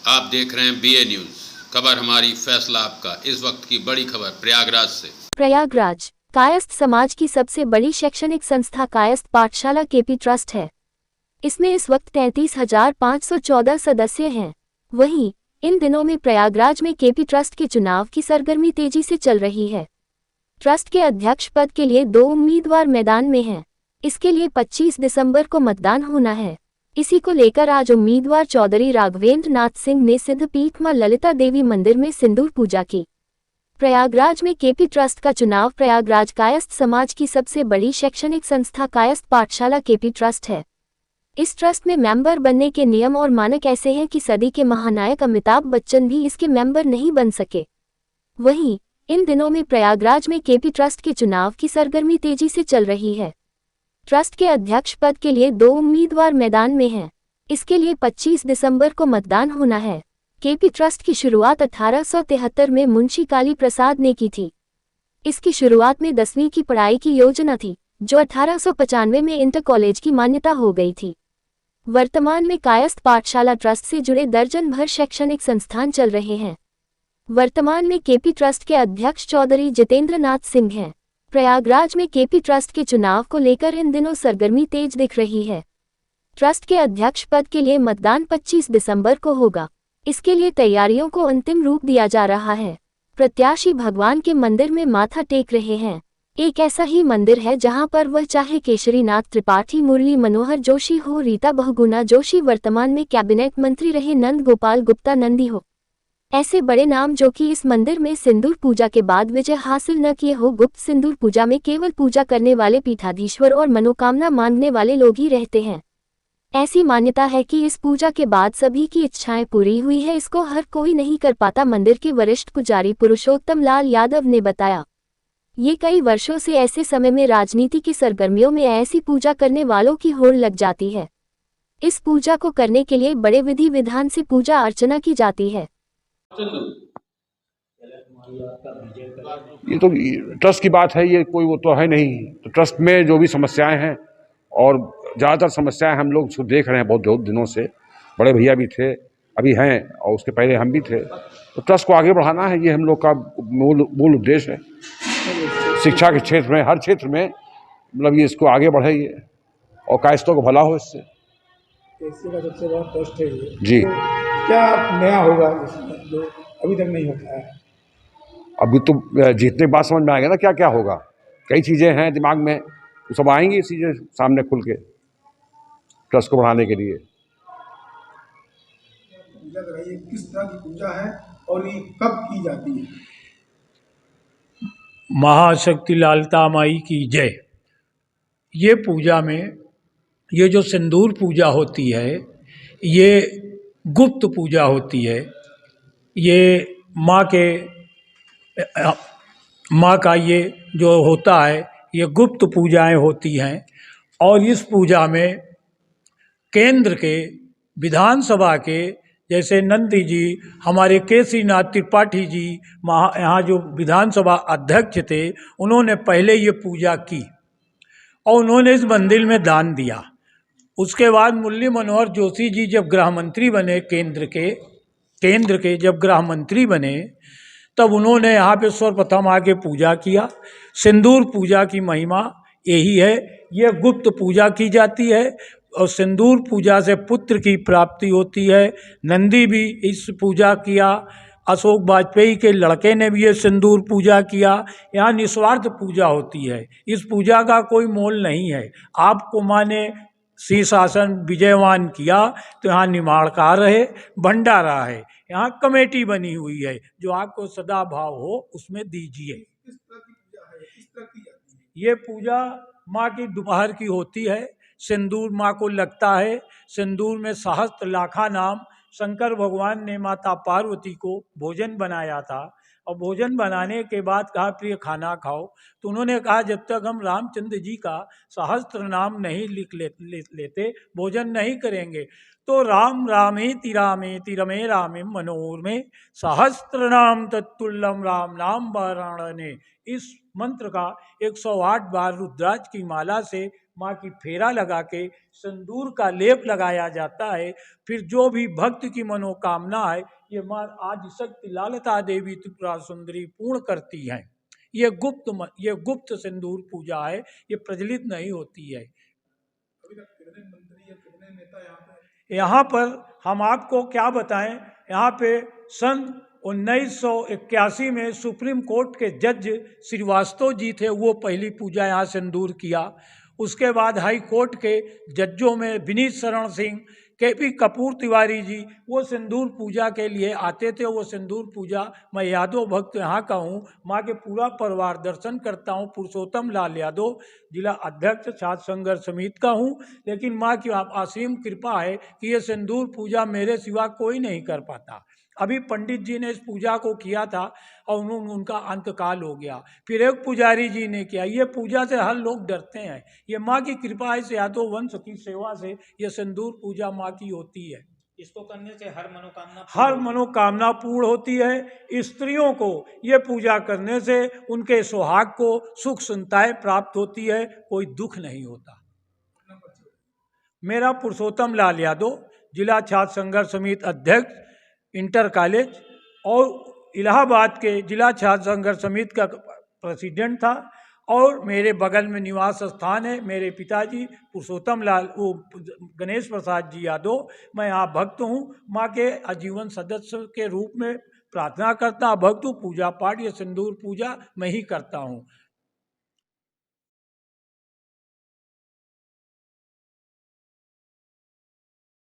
आप देख रहे हैं बीए न्यूज। खबर हमारी, फैसला आपका। इस वक्त की बड़ी खबर प्रयागराज से। प्रयागराज कायस्थ समाज की सबसे बड़ी शैक्षणिक संस्था कायस्थ पाठशाला केपी ट्रस्ट है। इसमें इस वक्त 33,514 सदस्य हैं। वहीं इन दिनों में प्रयागराज में केपी ट्रस्ट के चुनाव की सरगर्मी तेजी से चल रही है। ट्रस्ट के अध्यक्ष पद के लिए 2 उम्मीदवार मैदान में हैं। इसके लिए 25 दिसंबर को मतदान होना है। इसी को लेकर आज उम्मीदवार चौधरी राघवेंद्र नाथ सिंह ने सिद्धपीठ मां ललिता देवी मंदिर में सिंदूर पूजा की। प्रयागराज में केपी ट्रस्ट का चुनाव। प्रयागराज कायस्थ समाज की सबसे बड़ी शैक्षणिक संस्था कायस्थ पाठशाला केपी ट्रस्ट है। इस ट्रस्ट में मेंबर बनने के नियम और मानक ऐसे हैं कि सदी के महानायक अमिताभ बच्चन भी इसके मेंबर नहीं बन सके। वहीं इन दिनों में प्रयागराज में केपी ट्रस्ट के चुनाव की सरगर्मी तेजी से चल रही है। ट्रस्ट के अध्यक्ष पद के लिए 2 उम्मीदवार मैदान में हैं। इसके लिए 25 दिसंबर को मतदान होना है। केपी ट्रस्ट की शुरुआत 1873 में मुंशी काली प्रसाद ने की थी। इसकी शुरुआत में 10वीं की पढ़ाई की योजना थी, जो 1895 में इंटर कॉलेज की मान्यता हो गई थी। वर्तमान में कायस्थ पाठशाला ट्रस्ट से जुड़े दर्जन भर शैक्षणिक संस्थान चल रहे हैं। वर्तमान में केपी ट्रस्ट के अध्यक्ष चौधरी जितेंद्र नाथ सिंह हैं। प्रयागराज में केपी ट्रस्ट के चुनाव को लेकर इन दिनों सरगर्मी तेज दिख रही है। ट्रस्ट के अध्यक्ष पद के लिए मतदान 25 दिसंबर को होगा। इसके लिए तैयारियों को अंतिम रूप दिया जा रहा है। प्रत्याशी भगवान के मंदिर में माथा टेक रहे हैं। एक ऐसा ही मंदिर है जहां पर वह चाहे केशरीनाथ त्रिपाठी, मुरली मनोहर जोशी हो, रीता बहुगुणा जोशी, वर्तमान में कैबिनेट मंत्री रहे नंद गोपाल गुप्ता नंदी हो, ऐसे बड़े नाम जो कि इस मंदिर में सिंदूर पूजा के बाद विजय हासिल न किए हो। गुप्त सिंदूर पूजा में केवल पूजा करने वाले पीठाधीश्वर और मनोकामना मांगने वाले लोग ही रहते हैं। ऐसी मान्यता है कि इस पूजा के बाद सभी की इच्छाएं पूरी हुई है। इसको हर कोई नहीं कर पाता, मंदिर के वरिष्ठ पुजारी पुरुषोत्तम लाल यादव ने बताया। ये कई वर्षों से ऐसे समय में राजनीति की सरगर्मियों में ऐसी पूजा करने वालों की होड़ लग जाती है। इस पूजा को करने के लिए बड़े विधि विधान से पूजा अर्चना की जाती है। ये तो ट्रस्ट की बात है, ये कोई वो तो है नहीं। तो ट्रस्ट में जो भी समस्याएं हैं, और ज़्यादातर समस्याएं हम लोग उसको देख रहे हैं बहुत दिनों से। बड़े भैया भी थे, अभी हैं, और उसके पहले हम भी थे। तो ट्रस्ट को आगे बढ़ाना है, ये हम लोग का मूल उद्देश्य है। शिक्षा के क्षेत्र में, हर क्षेत्र में, मतलब ये इसको आगे बढ़े ये, और कायस्थों को भला हो इससे। का सबसे बड़ा ट्रस्ट है ये जी। तो क्या नया होगा इसमें जो अभी तक नहीं होता है? अभी तो जीतने के बाद समझ में आएगा ना क्या क्या होगा। कई चीज़ें हैं दिमाग में, वो सब आएंगी चीज़ें सामने खुल के ट्रस्ट को बढ़ाने के लिए। पूजा कराइए, किस तरह की पूजा है और ये कब की जाती है? महाशक्ति लालता माई की जय। ये पूजा में ये जो सिंदूर पूजा होती है, ये गुप्त पूजा होती है। ये माँ का ये जो होता है, ये गुप्त पूजाएं होती हैं। और इस पूजा में केंद्र के विधानसभा के जैसे नंदी जी, हमारे केशरीनाथ त्रिपाठी जी, यहाँ जो विधानसभा अध्यक्ष थे, उन्होंने पहले ये पूजा की और उन्होंने इस मंदिर में दान दिया। उसके बाद मुरली मनोहर जोशी जी जब गृह मंत्री बने, केंद्र के जब गृह मंत्री बने, तब उन्होंने यहाँ पे सर्वप्रथम आके पूजा किया। सिंदूर पूजा की महिमा यही है, ये गुप्त पूजा की जाती है और सिंदूर पूजा से पुत्र की प्राप्ति होती है। नंदी भी इस पूजा किया, अशोक वाजपेयी के लड़के ने भी ये सिंदूर पूजा किया। यहाँ निस्वार्थ पूजा होती है, इस पूजा का कोई मोल नहीं है। आपको माने शीर्षासन विजयवान किया तो यहाँ निमाड़कार है, भंडारा है, यहाँ कमेटी बनी हुई है, जो आपको सदा भाव हो उसमें दीजिए। किस तरह की पूजा है, किस तरह की जाती है? ये पूजा माँ की दोपहर की होती है। सिंदूर माँ को लगता है। सिंदूर में सहस्त्र लाखा नाम, शंकर भगवान ने माता पार्वती को भोजन बनाया था और भोजन बनाने के बाद कहा प्रिय खाना खाओ, तो उन्होंने कहा जब तक हम रामचंद्र जी का सहस्त्र नाम नहीं लिख लेते भोजन नहीं करेंगे। तो राम रामेति रामेति रमे रामे मनोरमे सहस्त्र नाम तत्तुल्यम राम नाम वाराणने, इस मंत्र का 108 बार रुद्राक्ष की माला से माँ की फेरा लगा के सिंदूर का लेप लगाया जाता है। फिर जो भी भक्त की मनोकामना है ये माँ आदिशक्ति लालता देवी त्रिपुरा सुंदरी पूर्ण करती हैं। ये गुप्त सिंदूर पूजा है, ये प्रचलित नहीं होती है। अभी तक कितने मंत्री या कितने नेता यहाँ पे? यहाँ पर हम आपको क्या बताएं, यहाँ पे सन 1981 में सुप्रीम कोर्ट के जज श्रीवास्तव जी थे, वो पहली पूजा यहाँ सिंदूर किया। उसके बाद हाई कोर्ट के जजों में विनीत शरण सिंह, केपी कपूर तिवारी जी, वो सिंदूर पूजा के लिए आते थे। वो सिंदूर पूजा मैं यादव भक्त यहाँ का हूँ, माँ के पूरा परिवार दर्शन करता हूँ। पुरुषोत्तम लाल यादव जिला अध्यक्ष छात्र संघर्ष समिति का हूँ। लेकिन माँ की असीम कृपा है कि ये सिंदूर पूजा मेरे सिवा कोई नहीं कर पाता। अभी पंडित जी ने इस पूजा को किया था और उनका अंतकाल हो गया। फिर एक पुजारी जी ने किया। ये पूजा से हर लोग डरते हैं। ये माँ की कृपा है, से यादव वंश की सेवा से ये सिंदूर पूजा माँ की होती है। इसको करने से हर मनोकामना पूर्ण होती है। स्त्रियों को ये पूजा करने से उनके सुहाग को सुख सुनताएं प्राप्त होती है, कोई दुख नहीं होता। मेरा पुरुषोत्तम लाल यादव, जिला छात्र संघर्ष समिति अध्यक्ष, इंटर कॉलेज, और इलाहाबाद के जिला छात्र संघर्ष समिति का प्रेसिडेंट था। और मेरे बगल में निवास स्थान है मेरे पिताजी पुरुषोत्तम लाल गणेश प्रसाद जी यादव। मैं यहाँ भक्त हूँ, माँ के आजीवन सदस्य के रूप में प्रार्थना करता भक्त हूँ। पूजा पाठ या सिंदूर पूजा मैं ही करता हूँ।